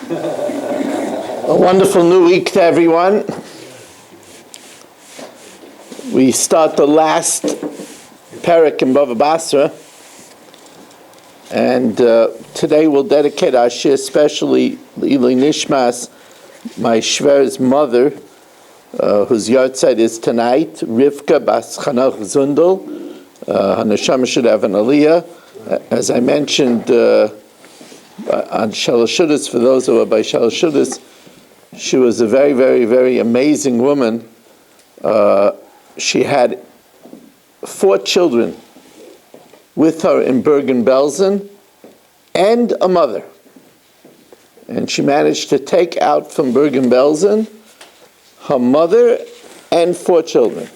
A wonderful new week to everyone. We start the last parak in Bava Basra, and today we'll dedicate our shir especially L'ilui Nishmas, my shver's mother, whose yahrzeit is tonight, Rivka Bas Chanach Zundel. Hanashama should have an aliyah. As I mentioned on Shalashudas, for those who are by Shalashudas, she was a very, very, very amazing woman. She had 4 children with her in Bergen-Belsen and a mother. And she managed to take out from Bergen-Belsen her mother and 4 children.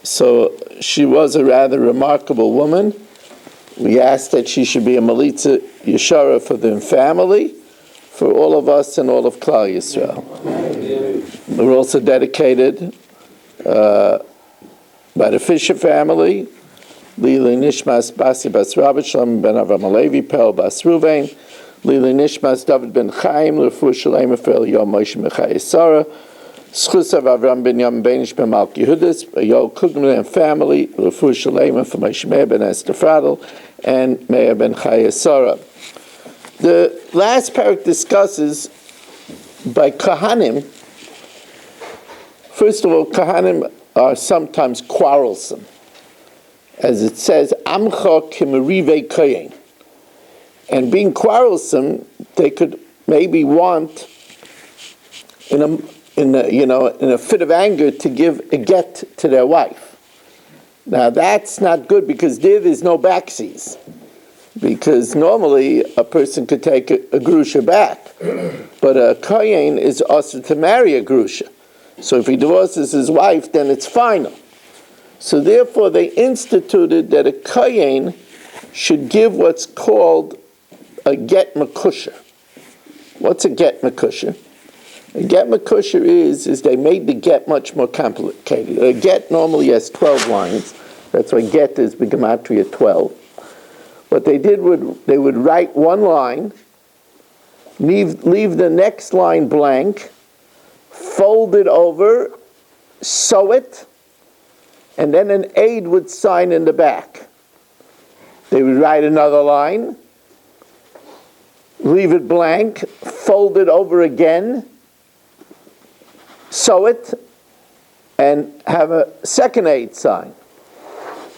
So she was a rather remarkable woman. We asked that she should be a Malitza Yeshara for the family, for all of us and all of Klal Yisrael. We're also dedicated by the Fisher family, L'ilui Nishmas Basi Bas Rabbi Shalom ben Avram Alevi Pel Bas Ruvain, L'ilui Nishmas David ben Chaim L'Refuah Shalema for Yom Moshe Mechai Sarah, Schus of Avram ben Yom Benish ben Malki Yehudis, Yol Kugman and family, L'Refuah Shalema for Moshe Meir ben Esther Fradel, and Meir ben Chai Sarah. The last parak discusses by Kahanim. First of all, Kahanim are sometimes quarrelsome. As it says, Amcha kimerive kohen. And being quarrelsome, they could maybe want, in a fit of anger, to give a get to their wife. Now that's not good because there's no backsies. Because normally a person could take a grusha back, but a kohen is also to marry a grusha. So if he divorces his wife, then it's final. So therefore they instituted that a kohen should give what's called a get makusha. What's a get makusha? A get makusha is they made the get much more complicated. A get normally has 12 lines. That's why get is b'gematria 12. What they did they would write one line, leave the next line blank, fold it over, sew it, and then an aide would sign in the back. They would write another line, leave it blank, fold it over again, sew it, and have a second aide sign.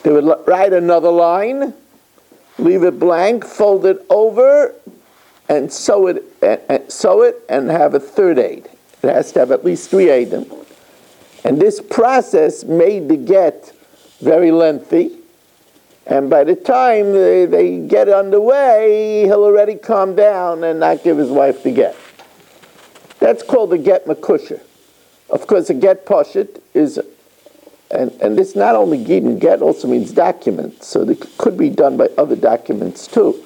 They would write another line, leave it blank, fold it over, and sew it, and have a third aide. It has to have at least 3 aidim. And this process made the get very lengthy. And by the time they get underway, he'll already calm down and not give his wife the get. That's called a get makusha. Of course, a get poshit is, and this not only get also means document, so it could be done by other documents too.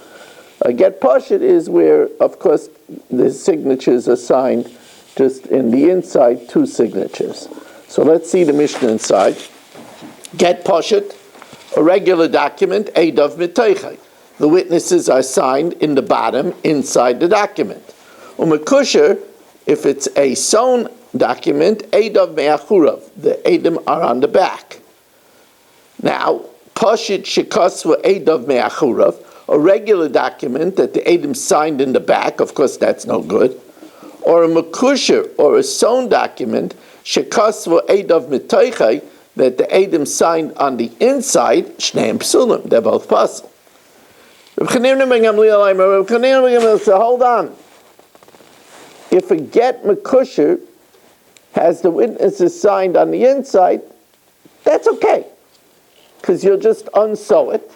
A get poshit is where, of course, the signatures are signed just in the inside, 2 signatures. So let's see the Mishna inside. Get poshit, a regular document, Eidav Mitoichai. The witnesses are signed in the bottom, inside the document. Umakusher, if it's a sewn document, Eidav Me'achurav. The Eidim are on the back. Now, poshit shekasva Eidav Me'achurav, a regular document that the Eidim signed in the back, of course that's no good. Or a makusher, or a sewn document, shekasva Eidav Mitoichai, that the Eidim signed on the inside, Shneim Psulim, they're both puzzle. So hold on. If a get makusher has the witnesses signed on the inside, that's okay. Because you'll just unsew it.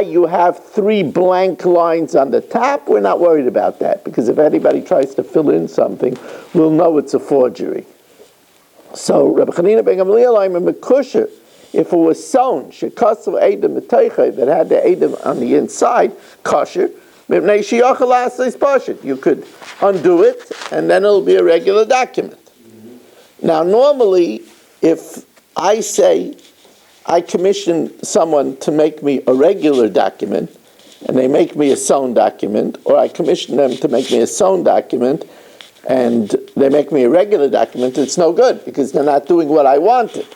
You have 3 blank lines on the top. We're not worried about that, because if anybody tries to fill in something, we'll know it's a forgery. So Rabbi Chanina ben Gamliel, I'm a mekusher. If it was sewn, shekasav edim mitaychay, that had the edim on the inside, kosher, you could undo it, and then it'll be a regular document. Now, normally, if I say I commission someone to make me a regular document, and they make me a sewn document, or I commission them to make me a sewn document, and they make me a regular document, it's no good, because they're not doing what I wanted.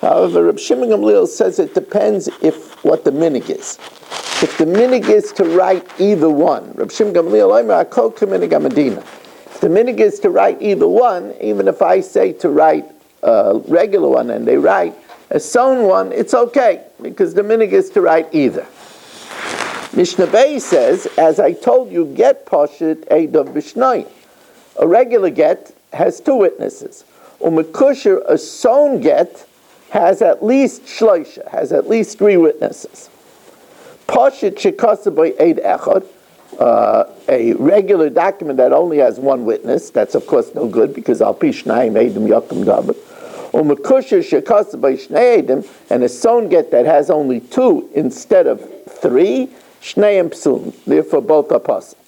However, Reb Shimon Gamliel says it depends what the minig is. If the minig is to write either one, Reb Shimon Gamliel Omer Akol K'minig HaMedina. If the minig is to write either one, even if I say to write a regular one and they write a sewn one, it's okay, because the minig is to write either. Mishnah Bay says, as I told you, get Pashit Eidav B'Shnai. A regular get has two witnesses. Umekusher, a sewn get, has at least shloisha, has at least three witnesses. Pashit shekasabai eid echad, a regular document that only has one witness, that's of course no good, because al pi shnayim eidim yakum daber. Umekusher shekasabai shnei eidim, and a sewn get that has only two instead of three, shnayim psulim, therefore both are possible.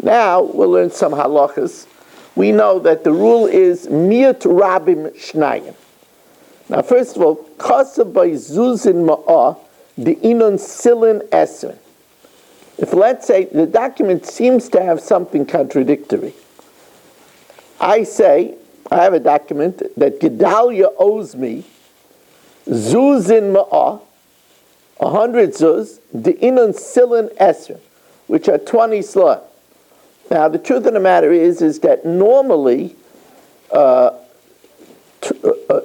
Now we'll learn some halachas. We know that the rule is miut rabim shnayim. Now, first of all, kasa by zuzin ma'ah the inon silin esrin. If, let's say, the document seems to have something contradictory, I say, I have a document that Gedalia owes me zuzin ma'ah, 100 zuz, the inon silin esrin, which are 20 slot. Now, the truth of the matter is that normally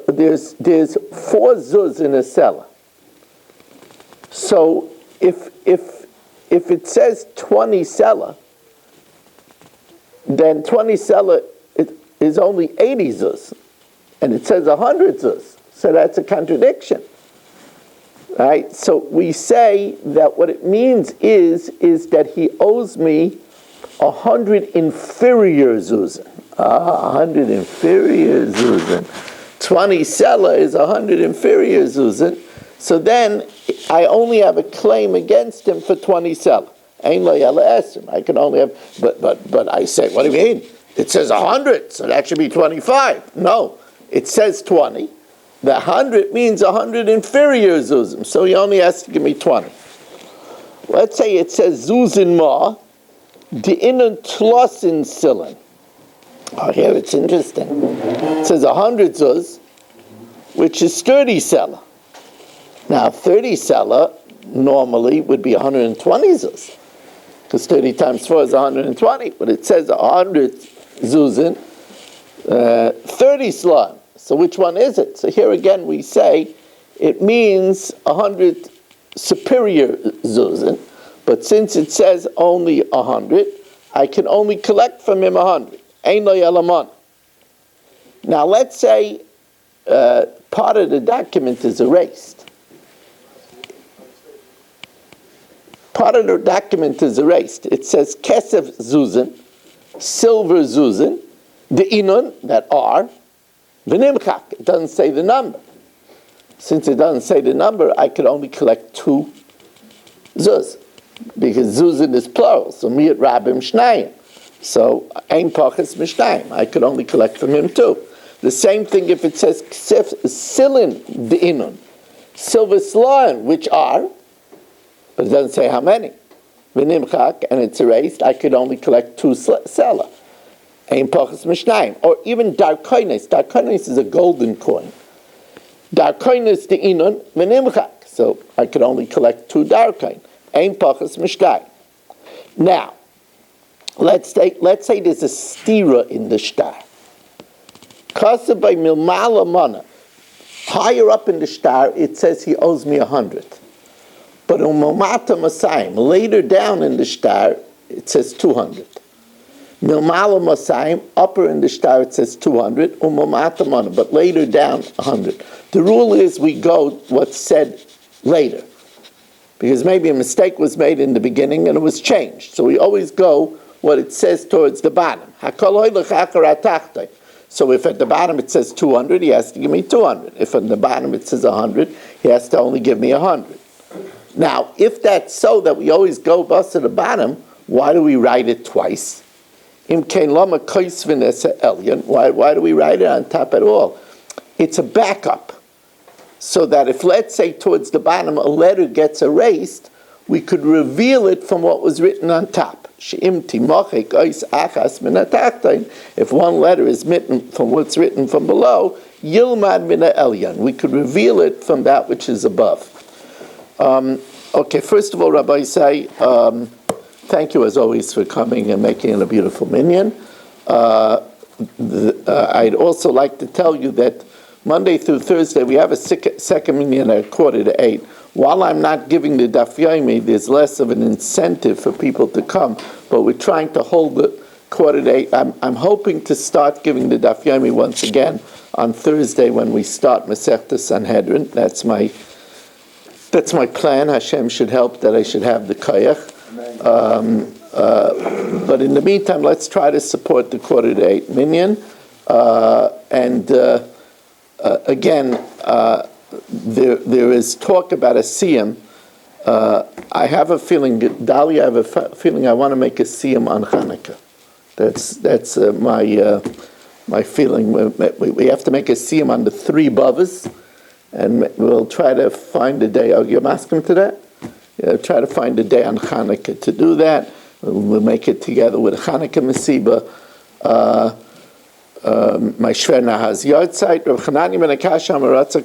there's 4 zuz in a seller. So if it says 20 seller, then 20 seller is only 80 zuz, and it says 100 zuz. So that's a contradiction, right? So we say that what it means is that he owes me 100 inferior zuzin. 100 inferior zuzin. 20 seller is 100 inferior zuzin. So then I only have a claim against him for 20 seller. Ein lo yala esrim. I can only have, but I say, what do you mean? It says 100, so that should be 25. No, it says 20. The 100 means 100 inferior zuzim. So he only has to give me 20. Let's say it says zuzin ma, the inon tlosin silin. Oh, here it's interesting. It says 100 zuz, which is 30 seller. Now, 30 seller normally would be 120 zuz, because 30 times 4 is 120, but it says 100 zuzin, 30 slot. So which one is it? So here again we say it means 100 superior zuzin, but since it says only 100, I can only collect from him 100. Ein lo yalaman. Now let's say part of the document is erased. Part of the document is erased. It says kesef zuzin, silver zuzin, the inun, that are, v'nimchak. It doesn't say the number. Since it doesn't say the number, I could only collect 2 zuz, because zuzin is plural, so mi'at rabim shnayim. So, ein pachas mishnayim. I could only collect from him 2. The same thing if it says ksef silin de'inun, silver slain, which are, but it doesn't say how many. V'nimchak, and it's erased, I could only collect 2 sela. Ein pachas mishnayim. Or even darkoines. Darkoines is a golden coin. Darkoines de'inun v'nimchak. So I could only collect 2 darkoin. Ein pachas mishnayim. Now, let's say there's a stira in the star. Kasa by milmala mana. Higher up in the star, it says he owes me 100. But umamata masayim, later down in the star, it says 200. Milmala masayim, upper in the star, it says 200. Umamata mana, but later down, 100. The rule is we go what's said later, because maybe a mistake was made in the beginning and it was changed. So we always go what it says towards the bottom. So if at the bottom it says 200, he has to give me 200. If at the bottom it says 100, he has to only give me 100. Now, if that's so that we always go bus to the bottom, why do we write it twice? Why do we write it on top at all? It's a backup. So that if, let's say, towards the bottom a letter gets erased, we could reveal it from what was written on top. If one letter is written from what's written from below, Yilmad mina elyon. We could reveal it from that which is above. Okay, first of all, Rabbi Isai, thank you as always for coming and making it a beautiful minyan. I'd also like to tell you that Monday through Thursday we have a second minyan at 7:45. While I'm not giving the Daf Yomi, there's less of an incentive for people to come, but we're trying to hold the 7:45. I'm hoping to start giving the Daf Yomi once again on Thursday when we start Masechta Sanhedrin. That's my plan. Hashem should help that I should have the koyach. But in the meantime, let's try to support the 7:45 minyan. Again, there is talk about a siyum. I have a feeling, Dali, I have a feeling I want to make a siyum on Hanukkah. That's my feeling. We have to make a siyum on the 3 Bavas, and we'll try to find a day. You're asking to that? Yeah, try to find a day on Hanukkah to do that. We'll make it together with Hanukkah Masiba. My Shverna has Yartzeit. Rav Chanani ben Akasha Amaratza